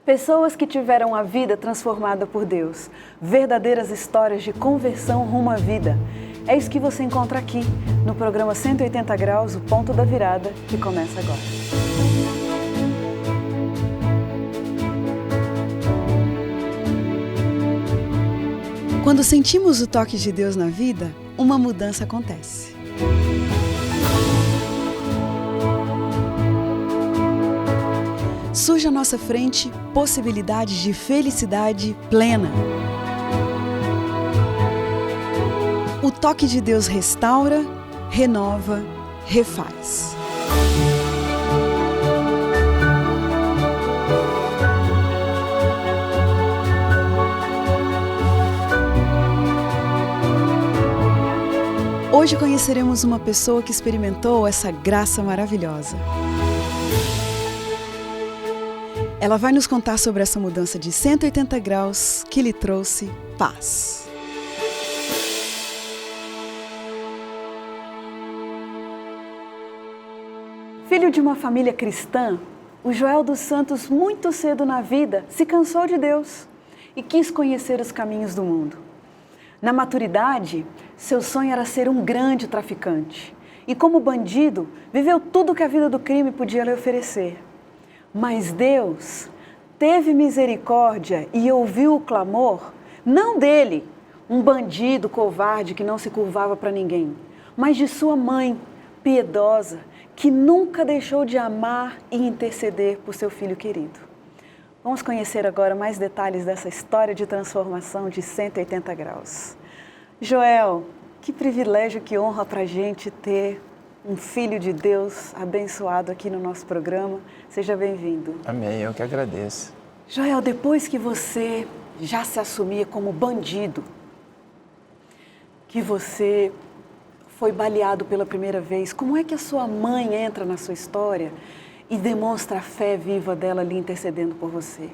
Pessoas que tiveram a vida transformada por Deus. Verdadeiras histórias de conversão rumo à vida. É isso que você encontra aqui, no programa 180 Graus, o Ponto da Virada, que começa agora. Quando sentimos o toque de Deus na vida, uma mudança acontece. Surge à nossa frente possibilidades de felicidade plena. O toque de Deus restaura, renova, refaz. Hoje conheceremos uma pessoa que experimentou essa graça maravilhosa. Ela vai nos contar sobre essa mudança de 180 graus que lhe trouxe paz. Filho de uma família cristã, o Joel dos Santos, muito cedo na vida, se cansou de Deus e quis conhecer os caminhos do mundo. Na maturidade, seu sonho era ser um grande traficante e, como bandido, viveu tudo que a vida do crime podia lhe oferecer. Mas Deus teve misericórdia e ouviu o clamor, não dele, um bandido covarde que não se curvava para ninguém, mas de sua mãe, piedosa, que nunca deixou de amar e interceder por seu filho querido. Vamos conhecer agora mais detalhes dessa história de transformação de 180 graus. Joel, que privilégio, que honra para a gente ter um filho de Deus abençoado aqui no nosso programa. Seja bem-vindo. Amém, eu que agradeço. Joel, depois que você já se assumia como bandido, que você foi baleado pela primeira vez, como é que a sua mãe entra na sua história e demonstra a fé viva dela ali intercedendo por você?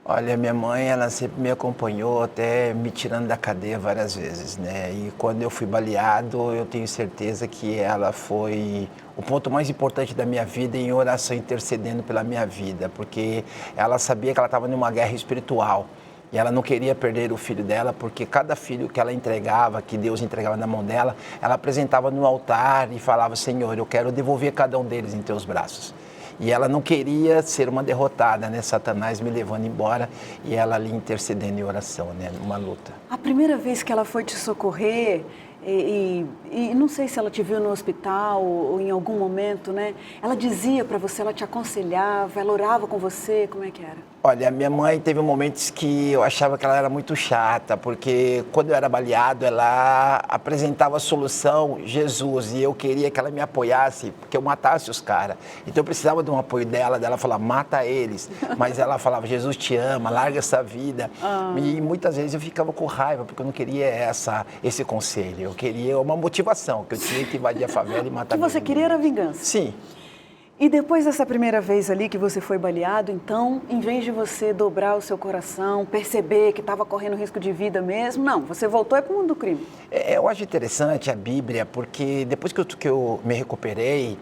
Olha, minha mãe, ela sempre me acompanhou, até me tirando da cadeia várias vezes, né? E quando eu fui baleado, eu tenho certeza que ela foi o ponto mais importante da minha vida em oração, intercedendo pela minha vida, porque ela sabia que ela estava numa guerra espiritual. E ela não queria perder o filho dela, porque cada filho que ela entregava, que Deus entregava na mão dela, ela apresentava no altar e falava: Senhor, eu quero devolver cada um deles em teus braços. E ela não queria ser uma derrotada, né? Satanás me levando embora e ela ali intercedendo em oração, né? Numa luta. A primeira vez que ela foi te socorrer, e não sei se ela te viu no hospital ou em algum momento, né? Ela dizia para você, ela te aconselhava, ela orava com você, como é que era? Olha, minha mãe teve momentos que eu achava que ela era muito chata, porque quando eu era baleado, ela apresentava a solução, Jesus, e eu queria que ela me apoiasse, que eu matasse os caras. Então eu precisava de um apoio dela falar: mata eles. Mas ela falava: Jesus te ama, larga essa vida. E muitas vezes eu ficava com raiva, porque eu não queria esse conselho. Eu queria uma motivação, que eu tinha que invadir a favela e matar. O que você queria era vingança? Sim. E depois dessa primeira vez ali que você foi baleado, então, em vez de você dobrar o seu coração, perceber que estava correndo risco de vida mesmo, não, você voltou para o mundo do crime. Eu acho interessante a Bíblia, porque depois que eu me recuperei,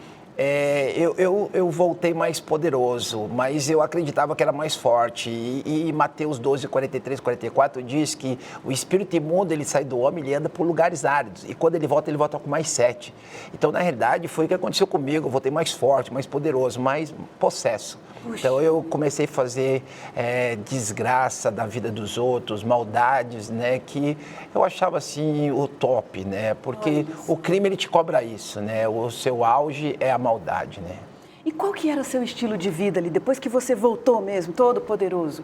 eu voltei mais poderoso, mas eu acreditava que era mais forte. E Mateus 12, 43, 44 diz que o espírito imundo, ele sai do homem, ele anda por lugares áridos. E quando ele volta com mais 7. Então, na realidade, foi o que aconteceu comigo. Eu voltei mais forte, mais poderoso, mais possesso. Puxa. Então, eu comecei a fazer desgraça da vida dos outros, maldades, né? Que eu achava, assim, o top, né? Porque o crime, ele te cobra isso, né? O seu auge é a maldade, né? E qual que era seu estilo de vida ali, depois que você voltou mesmo, todo poderoso?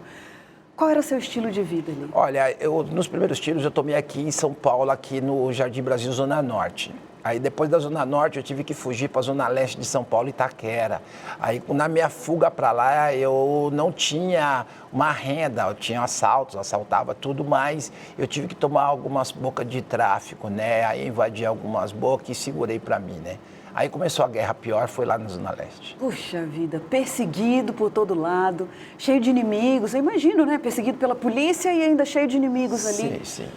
Qual era o seu estilo de vida ali? Olha, nos primeiros tiros eu tomei aqui em São Paulo, aqui no Jardim Brasil, Zona Norte. Aí depois da Zona Norte eu tive que fugir para a Zona Leste de São Paulo, Itaquera. Aí na minha fuga para lá eu não tinha uma renda, eu tinha assaltos, assaltava tudo, mas eu tive que tomar algumas bocas de tráfico, né? Aí invadi algumas bocas e segurei para mim, né? Aí começou a guerra pior, foi lá na Zona Leste. Puxa vida, perseguido por todo lado, cheio de inimigos, eu imagino, né? Perseguido pela polícia e ainda cheio de inimigos ali. Sim.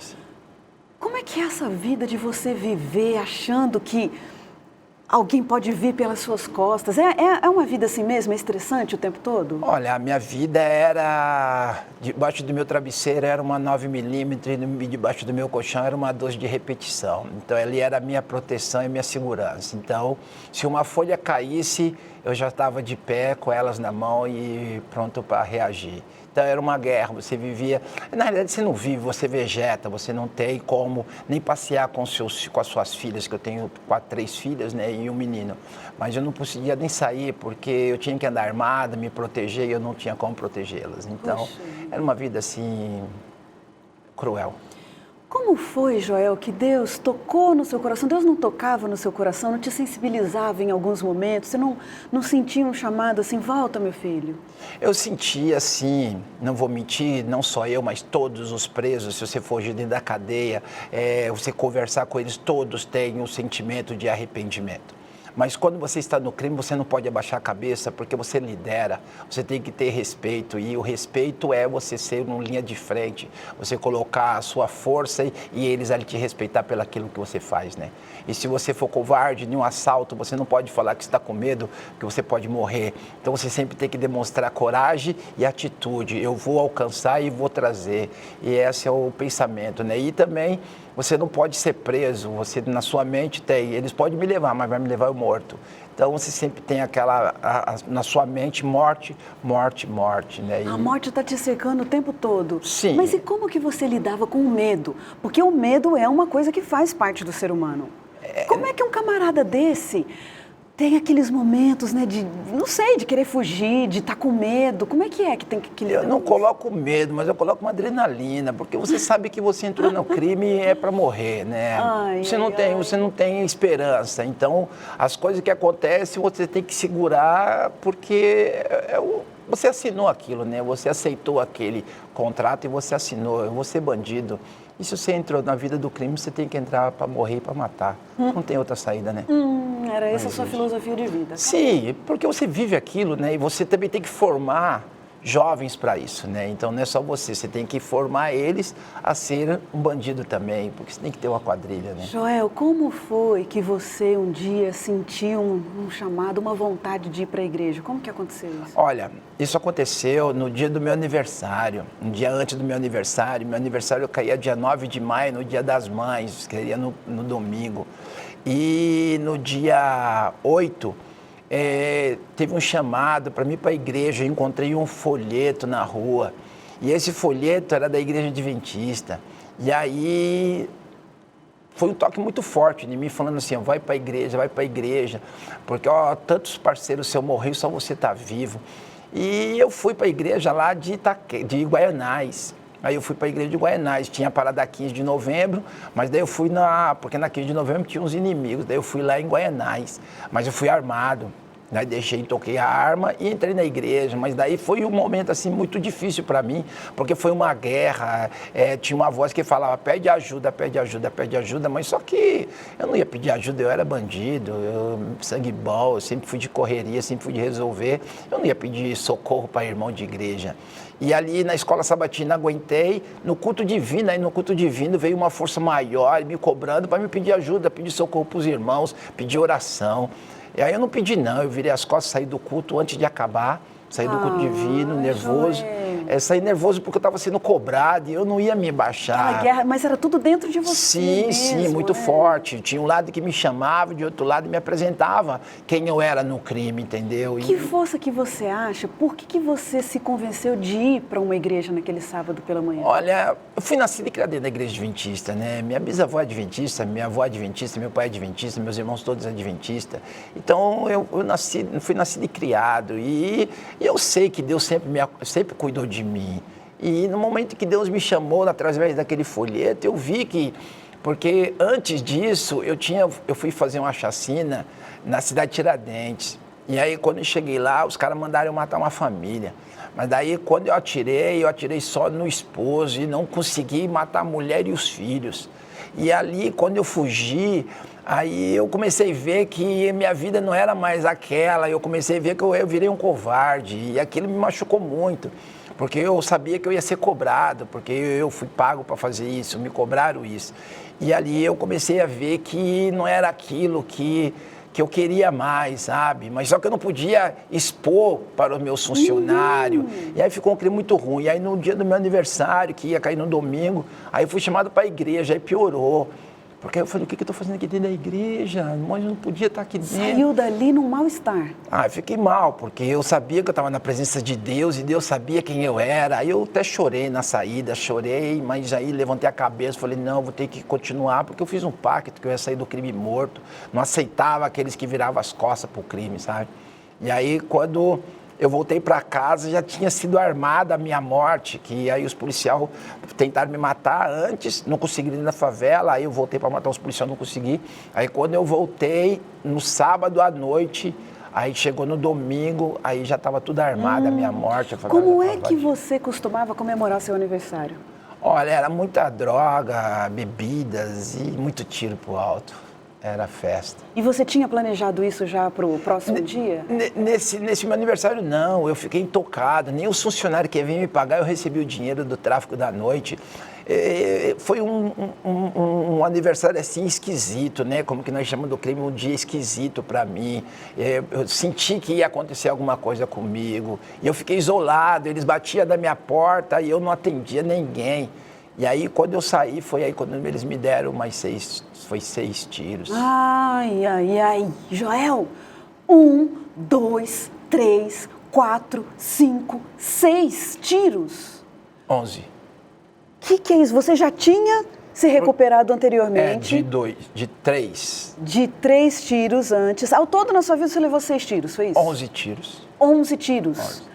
Como é que é essa vida de você viver achando que alguém pode vir pelas suas costas. É uma vida assim mesmo, é estressante o tempo todo? Olha, a minha vida era, debaixo do meu travesseiro era uma 9mm e debaixo do meu colchão era uma 12 de repetição. Então, ali era a minha proteção e minha segurança. Então, se uma folha caísse, eu já estava de pé com elas na mão e pronto para reagir. Então, era uma guerra, você vivia... Na realidade, você não vive, você vegeta, você não tem como nem passear com as suas filhas, que eu tenho 3 filhas, né, e um menino. Mas eu não conseguia nem sair, porque eu tinha que andar armada, me proteger, e eu não tinha como protegê-las. Então, Puxa. Era uma vida, assim, cruel. Como foi, Joel, que Deus tocou no seu coração? Deus não tocava no seu coração, não te sensibilizava em alguns momentos? Você não sentia um chamado assim, volta, meu filho? Eu sentia, sim, não vou mentir, não só eu, mas todos os presos, se você for dentro da cadeia, você conversar com eles, todos têm um sentimento de arrependimento. Mas quando você está no crime, você não pode abaixar a cabeça, porque você lidera, você tem que ter respeito, e o respeito é você ser uma linha de frente, você colocar a sua força e eles ali te respeitar pelo aquilo que você faz, né? E se você for covarde em um assalto, você não pode falar que está com medo, que você pode morrer. Então você sempre tem que demonstrar coragem e atitude, eu vou alcançar e vou trazer, e esse é o pensamento, né? E também você não pode ser preso, você na sua mente tem, eles podem me levar, mas vai me levar eu morto. Então você sempre tem na sua mente morte, morte, morte, né? A morte está te cercando o tempo todo. Sim. Mas e como que você lidava com o medo? Porque o medo é uma coisa que faz parte do ser humano. Como é que um camarada desse tem aqueles momentos, né, de, não sei, de querer fugir, de estar com medo? Como é que tem que lidar? Eu não coloco medo, mas eu coloco uma adrenalina, porque você sabe que você entrou no crime é para morrer, né? Você não tem esperança. Então, as coisas que acontecem, você tem que segurar, porque você assinou aquilo, né? Você aceitou aquele contrato e você assinou. Eu vou ser bandido. E se você entrou na vida do crime, você tem que entrar para morrer e para matar. Não tem outra saída, né? Era essa a sua filosofia de vida. Sim, porque você vive aquilo, né? E você também tem que formar jovens para isso, né? Então não é só você tem que formar eles a ser um bandido também, porque você tem que ter uma quadrilha, né? Joel, como foi que você um dia sentiu um chamado, uma vontade de ir para a igreja? Como que aconteceu isso? Olha, isso aconteceu no dia do meu aniversário, um dia antes do meu aniversário. Meu aniversário caía dia 9 de maio, no dia das mães, que seria no domingo. E no dia 8, teve um chamado para mim para a igreja. Eu encontrei um folheto na rua, e esse folheto era da igreja adventista. E aí foi um toque muito forte de mim, falando assim, vai para a igreja, porque tantos parceiros seu morreram, só você está vivo. E eu fui para a igreja lá de Guaianais. Aí eu fui para a igreja de Guaianais, tinha parada 15 de novembro, mas daí eu fui porque na 15 de novembro tinha uns inimigos, daí eu fui lá em Guaianais, mas eu fui armado. Daí toquei a arma e entrei na igreja, mas daí foi um momento assim muito difícil para mim, porque foi uma guerra, tinha uma voz que falava, pede ajuda, pede ajuda, pede ajuda, mas só que eu não ia pedir ajuda, eu era bandido, sangue bom, eu sempre fui de correria, sempre fui de resolver, eu não ia pedir socorro para irmão de igreja. E ali na escola sabatina aguentei, no culto divino veio uma força maior me cobrando para me pedir ajuda, pedir socorro para os irmãos, pedir oração. E aí eu não pedi não, eu virei as costas, saí do culto antes de acabar, saí do culto divino, nervoso. Saí nervoso porque eu estava sendo cobrado e eu não ia me baixar. Aquela guerra, mas era tudo dentro de você mesmo, sim, muito forte. Tinha um lado que me chamava, de outro lado me apresentava quem eu era no crime, entendeu? Que força que você acha? Por que você se convenceu de ir para uma igreja naquele sábado pela manhã? Olha, eu fui nascido e criado dentro da igreja adventista, né? Minha bisavó é adventista, minha avó é adventista, meu pai é adventista, meus irmãos todos adventistas. Então, eu fui nascido e criado. E eu sei que Deus sempre cuidou de mim. E no momento que Deus me chamou através daquele folheto, eu vi que, porque antes disso eu fui fazer uma chacina na cidade de Tiradentes. E aí quando eu cheguei lá, os caras mandaram eu matar uma família. Mas daí quando eu atirei só no esposo e não consegui matar a mulher e os filhos. E ali quando eu fugi, aí eu comecei a ver que minha vida não era mais aquela, eu comecei a ver que eu virei um covarde e aquilo me machucou muito. Porque eu sabia que eu ia ser cobrado, porque eu fui pago para fazer isso, me cobraram isso. E ali eu comecei a ver que não era aquilo que que eu queria mais, sabe? Mas só que eu não podia expor para os meus funcionários. E aí ficou um clima muito ruim. E aí no dia do meu aniversário, que ia cair no domingo, aí eu fui chamado para a igreja, aí piorou. Porque eu falei, o que eu estou fazendo aqui dentro da igreja? Mas eu não podia estar aqui dentro. Saiu dali num mal-estar. Ah, eu fiquei mal, porque eu sabia que eu estava na presença de Deus e Deus sabia quem eu era. Aí eu até chorei na saída, chorei, mas aí levantei a cabeça, falei, não, vou ter que continuar, porque eu fiz um pacto que eu ia sair do crime morto. Não aceitava aqueles que viravam as costas para o crime, sabe? E aí, quando eu voltei para casa, já tinha sido armada a minha morte, que aí os policiais tentaram me matar antes, não conseguiram ir na favela, aí eu voltei para matar os policiais, não consegui. Aí quando eu voltei, no sábado à noite, aí chegou no domingo, aí já estava tudo armado, a minha morte. Como é que você costumava comemorar seu aniversário? Olha, era muita droga, bebidas e muito tiro pro alto. Era festa. E você tinha planejado isso já para o próximo dia? Nesse meu aniversário, não. Eu fiquei intocado. Nem os funcionários que vinham me pagar, eu recebi o dinheiro do tráfico da noite. Foi um aniversário assim esquisito, né? Como que nós chamamos do crime, um dia esquisito para mim. Eu senti que ia acontecer alguma coisa comigo. E eu fiquei isolado. Eles batiam da minha porta e eu não atendia ninguém. E aí, quando eu saí, foi aí quando eles me deram mais 6 tiros. Ai, ai, ai. Joel, 1, 2, 3, 4, 5, 6 tiros. 11. Que é isso? Você já tinha se recuperado anteriormente? De 3. De 3 tiros antes. Ao todo, na sua vida, você levou 6 tiros, foi isso? 11 tiros. 11 tiros. 11.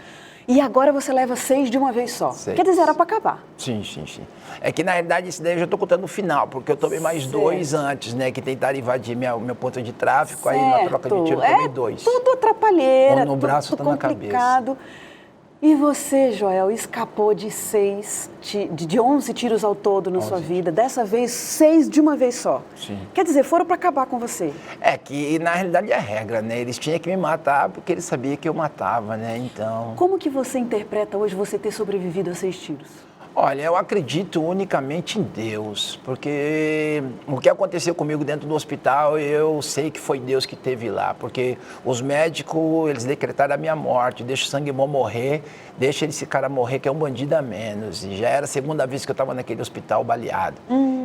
E agora você leva 6 de uma vez só. 6. Quer dizer, era para acabar. Sim. É que, na realidade, esse daí eu já estou contando no final, porque eu tomei mais 2 antes, né? Que tentaram invadir meu ponto de tráfico, certo. Aí na troca de tiro eu tomei 2. Tudo atrapalheira, Um no braço, tudo outro na complicado. E você, Joel, escapou de 11 tiros ao todo na sua vida. Dessa vez, 6 de uma vez só. Sim. Quer dizer, foram para acabar com você. É que, na realidade, é regra, né? Eles tinham que me matar porque eles sabiam que eu matava, né? Então... Como que você interpreta hoje você ter sobrevivido a 6 tiros? Olha, eu acredito unicamente em Deus, porque o que aconteceu comigo dentro do hospital, eu sei que foi Deus que esteve lá, porque os médicos, eles decretaram a minha morte, deixa o sangue bom morrer, deixa esse cara morrer, que é um bandido a menos. E já era a segunda vez que eu estava naquele hospital baleado.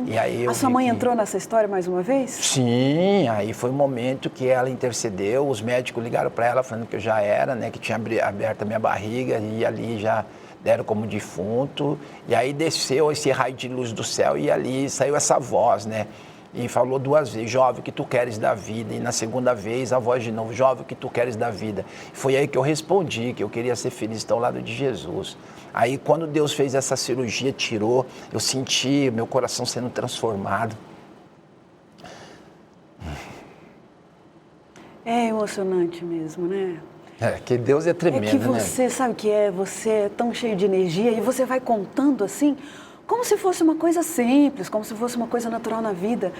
E aí A sua mãe entrou nessa história mais uma vez? Sim, aí foi o momento que ela intercedeu, os médicos ligaram para ela falando que eu já era, né, que tinha aberto a minha barriga e ali já... deram como defunto, e aí desceu esse raio de luz do céu e ali saiu essa voz, né? E falou 2 vezes, jovem, o que tu queres da vida? E na segunda vez a voz de novo, jovem, o que tu queres da vida? Foi aí que eu respondi, que eu queria ser feliz, estar ao lado de Jesus. Aí quando Deus fez essa cirurgia, tirou, eu senti meu coração sendo transformado. É emocionante mesmo, né? É, que Deus é tremendo, né? É que você, sabe o que é? Você é tão cheio de energia e você vai contando assim, como se fosse uma coisa simples, como se fosse uma coisa natural na vida.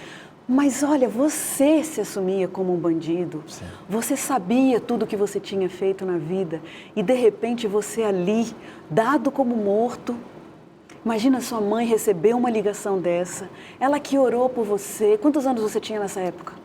Mas olha, você se assumia como um bandido, Sim. Você sabia tudo o que você tinha feito na vida e de repente você ali, dado como morto, imagina sua mãe receber uma ligação dessa, ela que orou por você. Quantos anos você tinha nessa época?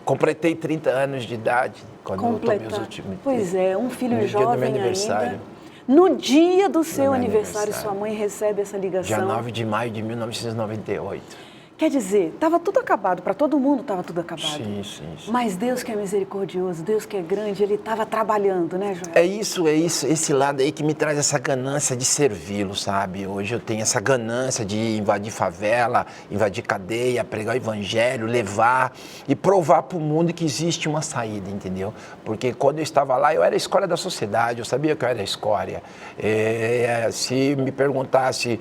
Completei 30 anos de idade quando eu tomei os últimos. Pois é, um filho no jovem dia do meu aniversário. ainda. No dia do seu aniversário, sua mãe recebe essa ligação. Dia 9 de maio de 1998. Quer dizer, estava tudo acabado, para todo mundo estava tudo acabado. Sim. Mas Deus que é misericordioso, Deus que é grande, Ele estava trabalhando, né, Joel? É isso, esse lado aí que me traz essa ganância de servi-lo, sabe? Hoje eu tenho essa ganância de invadir favela, invadir cadeia, pregar o evangelho, levar e provar para o mundo que existe uma saída, entendeu? Porque quando eu estava lá, eu era a escória da sociedade, eu sabia que eu era a escória. Se me perguntasse...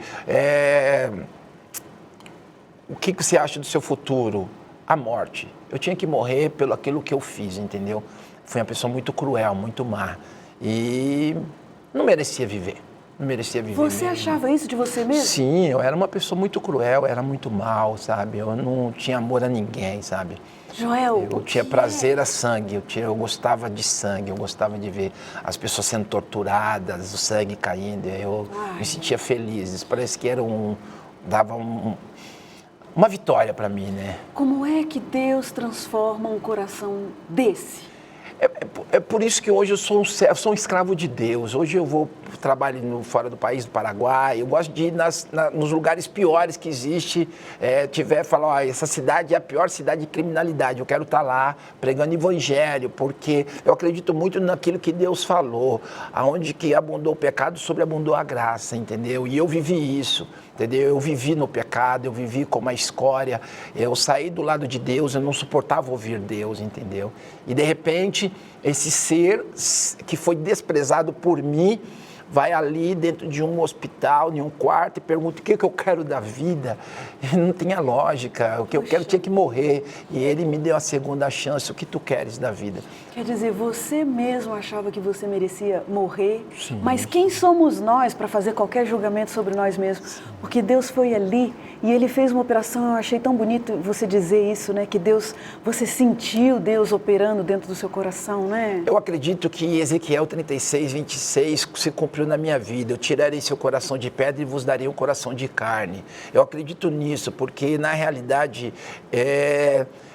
o que você acha do seu futuro? A morte. Eu tinha que morrer pelo aquilo que eu fiz, entendeu? Fui uma pessoa muito cruel, muito má. E não merecia viver. Não merecia viver Você mesmo. achava isso de você mesmo? Sim, eu era uma pessoa muito cruel, era muito mal, sabe? Eu não tinha amor a ninguém, sabe? Joel, Eu tinha prazer a sangue, eu gostava de sangue, eu gostava de ver as pessoas sendo torturadas, o sangue caindo. Eu me sentia feliz. Isso parece que era uma vitória para mim, né? Como é que Deus transforma um coração desse? É por isso que hoje eu sou um escravo de Deus. Hoje eu vou trabalho fora do país, do Paraguai. Eu gosto de ir nos lugares piores que existe. Falar, ó, essa cidade é a pior cidade de criminalidade. Eu quero estar lá pregando evangelho, porque eu acredito muito naquilo que Deus falou. Aonde que abundou o pecado, sobreabundou a graça, entendeu? E eu vivi isso. Entendeu? Eu vivi no pecado, eu vivi como a escória, eu saí do lado de Deus, eu não suportava ouvir Deus, entendeu? E de repente, esse ser que foi desprezado por mim, vai ali dentro de um hospital, em um quarto, e pergunta o que eu quero da vida. E não tinha lógica, o que eu quero tinha que morrer. E ele me deu a segunda chance, o que tu queres da vida. Quer dizer, você mesmo achava que você merecia morrer, Sim. Mas quem somos nós para fazer qualquer julgamento sobre nós mesmos? Sim. Porque Deus foi ali e Ele fez uma operação. Eu achei tão bonito você dizer isso, né? Que Deus, você sentiu Deus operando dentro do seu coração, né? Eu acredito que Ezequiel 36, 26 se cumpriu na minha vida. Eu tirarei seu coração de pedra e vos darei um coração de carne. Eu acredito nisso, porque na realidade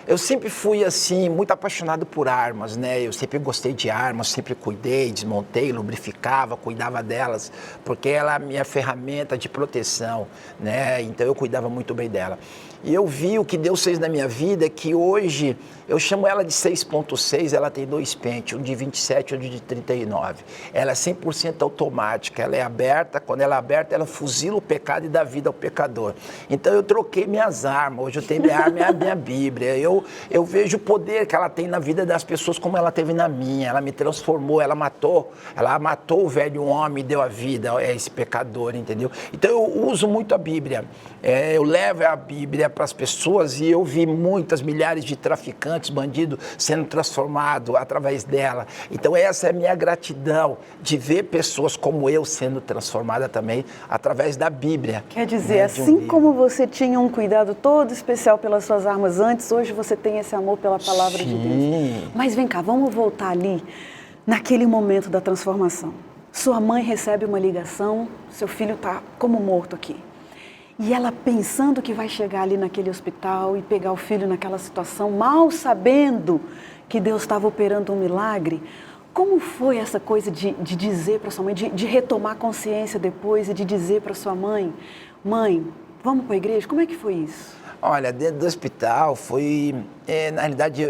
eu sempre fui assim, muito apaixonado por armas, né? Eu sempre gostei de armas, sempre cuidei, desmontei, lubrificava, cuidava delas, porque ela é a minha ferramenta de proteção, né? Então eu cuidava muito bem dela. E eu vi o que Deus fez na minha vida, que hoje eu chamo ela de 6.6, ela tem 2 pentes, um de 27 e um de 39. Ela é 100% automática, ela é aberta, quando ela é aberta, ela fuzila o pecado e dá vida ao pecador. Então eu troquei minhas armas, hoje eu tenho minha arma, é a minha Bíblia. Eu vejo o poder que ela tem na vida das pessoas como ela teve na minha. Ela me transformou, ela matou o velho homem e deu a vida a esse pecador, entendeu? Então eu uso muito a Bíblia, eu levo a Bíblia para as pessoas e eu vi milhares de traficantes, bandidos sendo transformados através dela. Então essa é a minha gratidão de ver pessoas como eu sendo transformadas também através da Bíblia. Quer dizer, né, assim como você tinha um cuidado todo especial pelas suas armas antes, hoje você tem esse amor pela palavra de Deus. Mas vem cá, vamos voltar ali naquele momento da transformação. Sua mãe recebe uma ligação, seu filho está como morto aqui. E ela pensando que vai chegar ali naquele hospital e pegar o filho naquela situação, mal sabendo que Deus estava operando um milagre. Como foi essa coisa de dizer para sua mãe, de retomar consciência depois e de dizer para sua mãe, mãe, vamos para a igreja? Como é que foi isso? Olha, dentro do hospital foi, na realidade,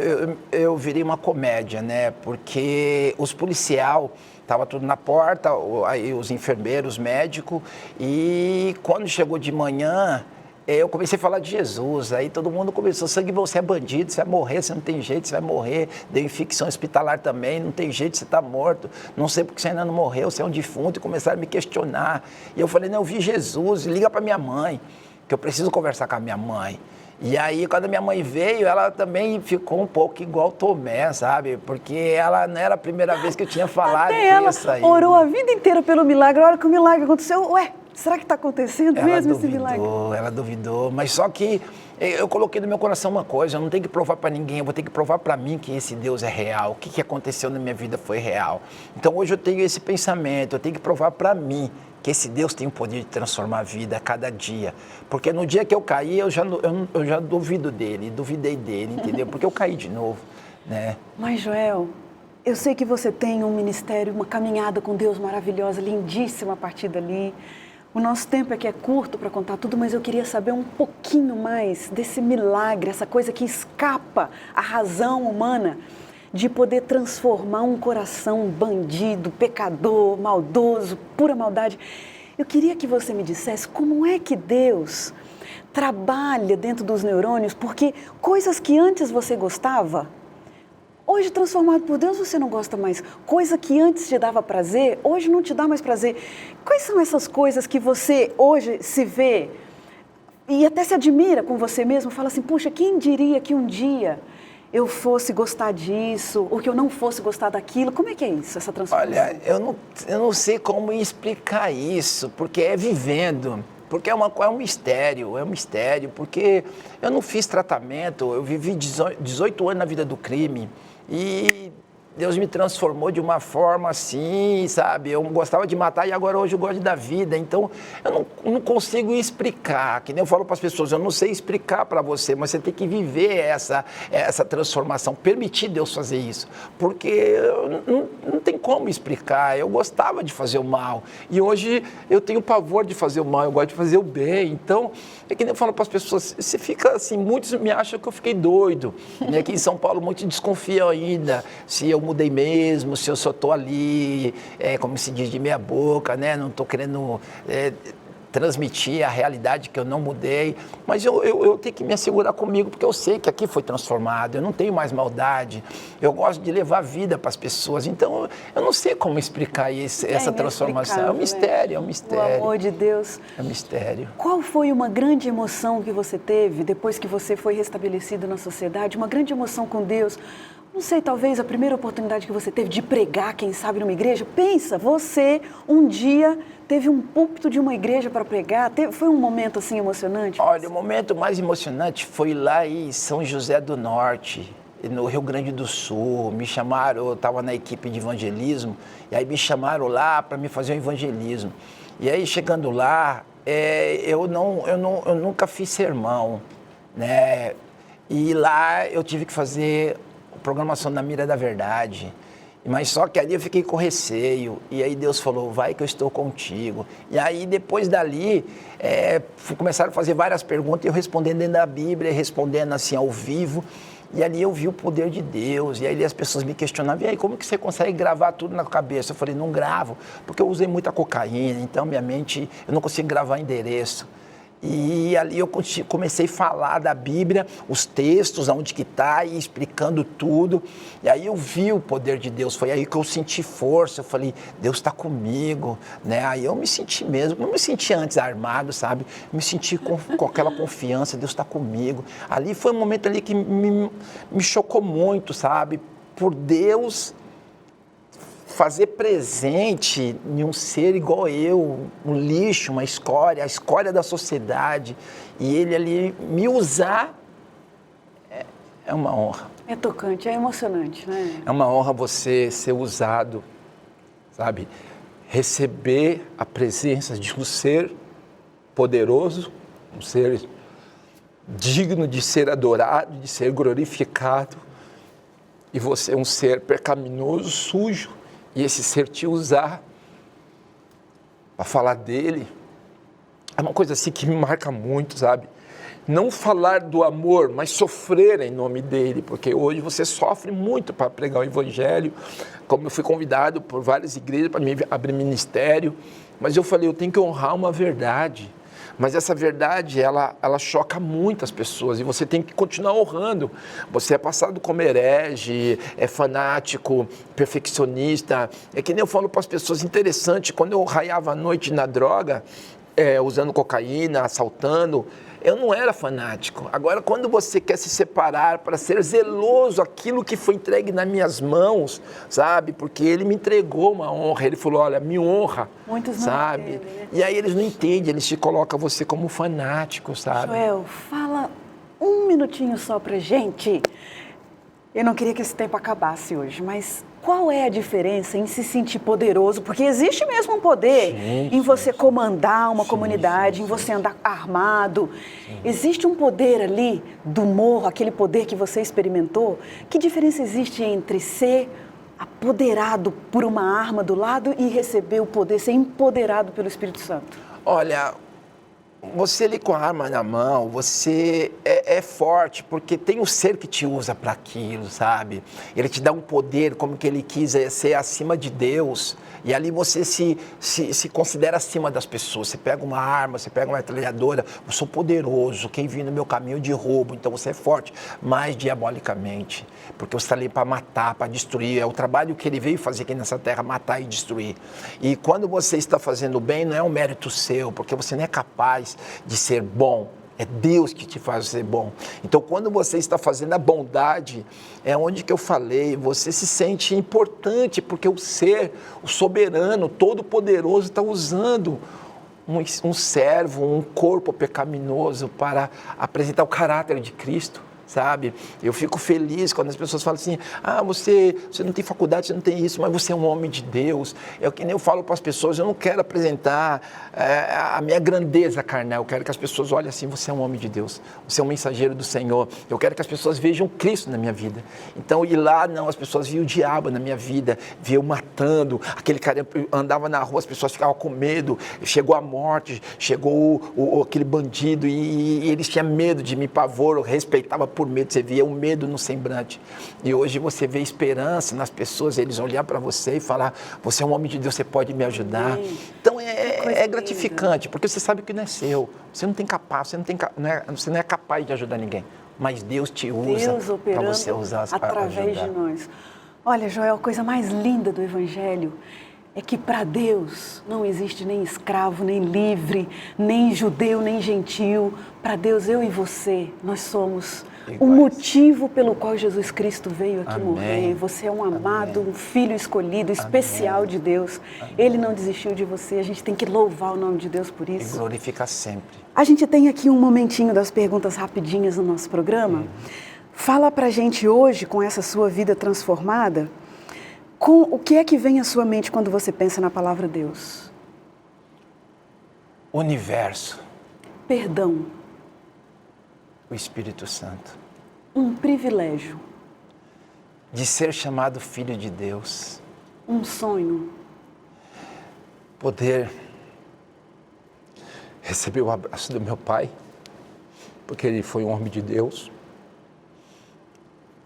eu virei uma comédia, né? Porque os policiais estavam tudo na porta, aí os enfermeiros, os médicos, e quando chegou de manhã, eu comecei a falar de Jesus, aí todo mundo começou, sangue, você é bandido, você vai morrer, você não tem jeito, você vai morrer, deu infecção hospitalar também, não tem jeito, você está morto, não sei porque você ainda não morreu, você é um defunto, e começaram a me questionar, e eu falei, não, eu vi Jesus, liga para minha mãe, que eu preciso conversar com a minha mãe. E aí, quando a minha mãe veio, ela também ficou um pouco igual Tomé, sabe? Porque ela não era a primeira vez que eu tinha falado disso aí. Ela orou a vida inteira pelo milagre, a hora que o milagre aconteceu, ué, será que está acontecendo mesmo esse milagre? Ela duvidou, mas só que eu coloquei no meu coração uma coisa, eu não tenho que provar para ninguém, eu vou ter que provar para mim que esse Deus é real, o que aconteceu na minha vida foi real. Então hoje eu tenho esse pensamento, eu tenho que provar para mim que esse Deus tem o poder de transformar a vida a cada dia. Porque no dia que eu caí, eu já duvido dele, duvidei dele, entendeu? Porque eu caí de novo, né? Mas, Joel, eu sei que você tem um ministério, uma caminhada com Deus maravilhosa, lindíssima a partir dali. O nosso tempo aqui é curto para contar tudo, mas eu queria saber um pouquinho mais desse milagre, essa coisa que escapa à razão humana, de poder transformar um coração bandido, pecador, maldoso, pura maldade. Eu queria que você me dissesse como é que Deus trabalha dentro dos neurônios, porque coisas que antes você gostava, hoje transformado por Deus você não gosta mais. Coisa que antes te dava prazer, hoje não te dá mais prazer. Quais são essas coisas que você hoje se vê e até se admira com você mesmo? Fala assim, puxa, quem diria que um dia eu fosse gostar disso, ou que eu não fosse gostar daquilo? Como é que é isso, essa transformação? Olha, eu não sei como explicar isso, porque é vivendo, porque é um mistério, porque eu não fiz tratamento, eu vivi 18 anos na vida do crime, e Deus me transformou de uma forma assim, sabe? Eu gostava de matar e agora hoje eu gosto da vida. Então, eu não consigo explicar. Que nem eu falo para as pessoas, eu não sei explicar para você, mas você tem que viver essa transformação, permitir Deus fazer isso. Porque não tem como explicar. Eu gostava de fazer o mal. E hoje eu tenho pavor de fazer o mal, eu gosto de fazer o bem. Então, é que nem eu falo para as pessoas, você fica assim, muitos me acham que eu fiquei doido. E aqui em São Paulo, muitos desconfiam ainda se eu mudei mesmo, se eu só estou ali, como se diz, de meia boca, né? Não estou querendo transmitir a realidade que eu não mudei, mas eu tenho que me assegurar comigo, porque eu sei que aqui foi transformado, eu não tenho mais maldade, eu gosto de levar vida para as pessoas, então eu não sei como explicar essa transformação, é um mistério, é um mistério. O amor de Deus. É um mistério. Qual foi uma grande emoção que você teve depois que você foi restabelecido na sociedade, uma grande emoção com Deus? Não sei, talvez a primeira oportunidade que você teve de pregar, quem sabe, numa igreja. Pensa, você um dia teve um púlpito de uma igreja para pregar. Foi um momento assim emocionante? Olha, o momento mais emocionante foi lá em São José do Norte, no Rio Grande do Sul. Me chamaram, eu estava na equipe de evangelismo, e aí me chamaram lá para me fazer um evangelismo. E aí, chegando lá, eu nunca fiz sermão, né? E lá eu tive que fazer programação na Mira da Verdade, mas só que ali eu fiquei com receio, e aí Deus falou, vai que eu estou contigo. E aí depois dali, começaram a fazer várias perguntas, eu respondendo dentro da Bíblia, respondendo assim ao vivo, e ali eu vi o poder de Deus, e aí as pessoas me questionavam, e aí como que você consegue gravar tudo na cabeça? Eu falei, não gravo, porque eu usei muita cocaína, então minha mente, eu não consigo gravar endereço. E ali eu comecei a falar da Bíblia, os textos, aonde que está, e explicando tudo. E aí eu vi o poder de Deus, foi aí que eu senti força, eu falei, Deus está comigo, né? Aí eu me senti mesmo, não me senti antes armado, sabe? Me senti com aquela confiança, Deus está comigo. Ali foi um momento ali que me chocou muito, sabe? Por Deus fazer presente em um ser igual eu, um lixo, uma escória, a escória da sociedade, e ele ali me usar, é uma honra. É tocante, é emocionante, né? É uma honra você ser usado, sabe? Receber a presença de um ser poderoso, um ser digno de ser adorado, de ser glorificado, e você é um ser pecaminoso, sujo, e esse ser te usar para falar dele, é uma coisa assim que me marca muito, sabe? Não falar do amor, mas sofrer em nome dele, porque hoje você sofre muito para pregar o evangelho, como eu fui convidado por várias igrejas para me abrir ministério, mas eu falei, eu tenho que honrar uma verdade. Mas essa verdade, ela choca muito as pessoas e você tem que continuar honrando. Você é passado como herege, é fanático, perfeccionista. É que nem eu falo para as pessoas, interessante, quando eu raiava a noite na droga, usando cocaína, assaltando, eu não era fanático. Agora, quando você quer se separar para ser zeloso, aquilo que foi entregue nas minhas mãos, sabe? Porque ele me entregou uma honra, ele falou, olha, me honra, muitos não sabe? entendem, né? E aí eles não entendem, eles te colocam você como fanático, sabe? Joel, fala um minutinho só pra gente. Eu não queria que esse tempo acabasse hoje, mas qual é a diferença em se sentir poderoso? Porque existe mesmo um poder em você comandar uma comunidade, em você andar armado. Existe um poder ali do morro, aquele poder que você experimentou. Que diferença existe entre ser apoderado por uma arma do lado e receber o poder, ser empoderado pelo Espírito Santo? Olha, você ali com a arma na mão, você é forte, porque tem um ser que te usa para aquilo, sabe? Ele te dá um poder, como que ele quis ser acima de Deus. E ali você se considera acima das pessoas. Você pega uma arma, você pega uma metralhadora, eu sou poderoso, quem vir no meu caminho de roubo, então você é forte, mas diabolicamente. Porque você está ali para matar, para destruir. É o trabalho que ele veio fazer aqui nessa terra, matar e destruir. E quando você está fazendo bem, não é um mérito seu, porque você não é capaz de ser bom. É Deus que te faz ser bom. Então, quando você está fazendo a bondade, é onde que eu falei, você se sente importante, porque o ser, o soberano, todo-poderoso está usando um servo, um corpo pecaminoso para apresentar o caráter de Cristo, sabe? Eu fico feliz quando as pessoas falam assim, você não tem faculdade, você não tem isso, mas você é um homem de Deus. Que nem eu falo para as pessoas, eu não quero apresentar a minha grandeza carnal, eu quero que as pessoas olhem assim, você é um homem de Deus, você é um mensageiro do Senhor. Eu quero que as pessoas vejam Cristo na minha vida. Então, e lá não, as pessoas viam o diabo na minha vida, viam matando, aquele cara andava na rua, as pessoas ficavam com medo, chegou a morte, chegou aquele bandido e eles tinham medo de mim, pavor, eu respeitava por medo, você via o medo no semblante. E hoje você vê esperança nas pessoas, eles olhar para você e falar, você é um homem de Deus, você pode me ajudar. Então é gratificante, porque você sabe que não é seu, você não tem capaz, você não é capaz de ajudar ninguém, mas Deus te usa para você usar através de nós. Olha, Joel, a coisa mais linda do Evangelho é que para Deus não existe nem escravo, nem livre, nem judeu, nem gentil. Para Deus, eu e você, nós somos o motivo pelo qual Jesus Cristo veio aqui morrer. Você é um amado, um filho escolhido, especial de Deus. Ele não desistiu de você, a gente tem que louvar o nome de Deus por isso. E glorificar sempre. A gente tem aqui um momentinho das perguntas rapidinhas no nosso programa. Fala pra gente hoje, com essa sua vida transformada, o que é que vem à sua mente quando você pensa na palavra Deus? Universo. Perdão. O Espírito Santo. Um privilégio. De ser chamado filho de Deus. Um sonho. Poder receber o abraço do meu pai, porque ele foi um homem de Deus,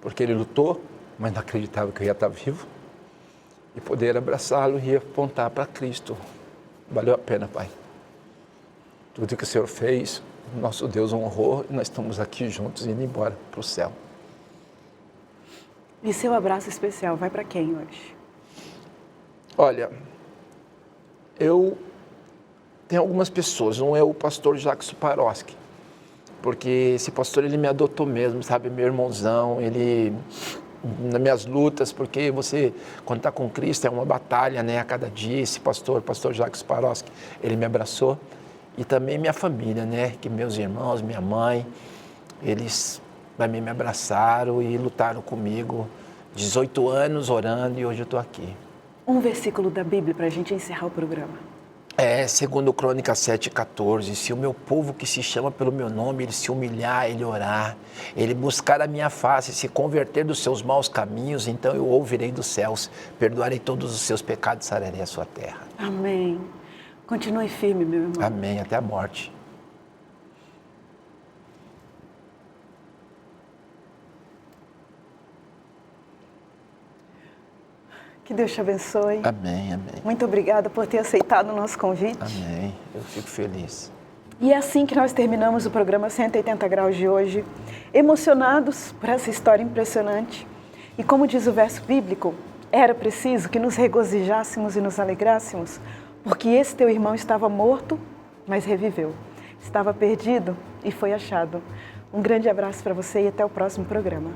porque ele lutou, mas não acreditava que eu ia estar vivo, e poder abraçá-lo e apontar para Cristo. Valeu a pena, Pai. Tudo que o Senhor fez, nosso Deus honrou, e nós estamos aqui juntos, indo embora para o céu. E seu abraço especial vai para quem hoje? Olha, eu tenho algumas pessoas, um é o pastor Jacques Suparoski, porque esse pastor, ele me adotou mesmo, sabe, meu irmãozão, ele, nas minhas lutas, porque você, quando está com Cristo, é uma batalha, né, a cada dia. Esse pastor, o pastor Jacques Suparoski, ele me abraçou, e também minha família, né, que meus irmãos, minha mãe, eles também me abraçaram e lutaram comigo, 18 anos orando, e hoje eu estou aqui. Um versículo da Bíblia para a gente encerrar o programa. Segundo Crônicas 7,14, se o meu povo que se chama pelo meu nome, ele se humilhar, ele orar, ele buscar a minha face, se converter dos seus maus caminhos, então eu ouvirei dos céus, perdoarei todos os seus pecados e sararei a sua terra. Amém. Continue firme, meu irmão. Amém, até a morte. Que Deus te abençoe. Amém, amém. Muito obrigada por ter aceitado o nosso convite. Amém, eu fico feliz. E é assim que nós terminamos o programa 180 Graus de hoje, emocionados por essa história impressionante. E como diz o verso bíblico, era preciso que nos regozijássemos e nos alegrássemos, porque esse teu irmão estava morto, mas reviveu. Estava perdido e foi achado. Um grande abraço para você e até o próximo programa.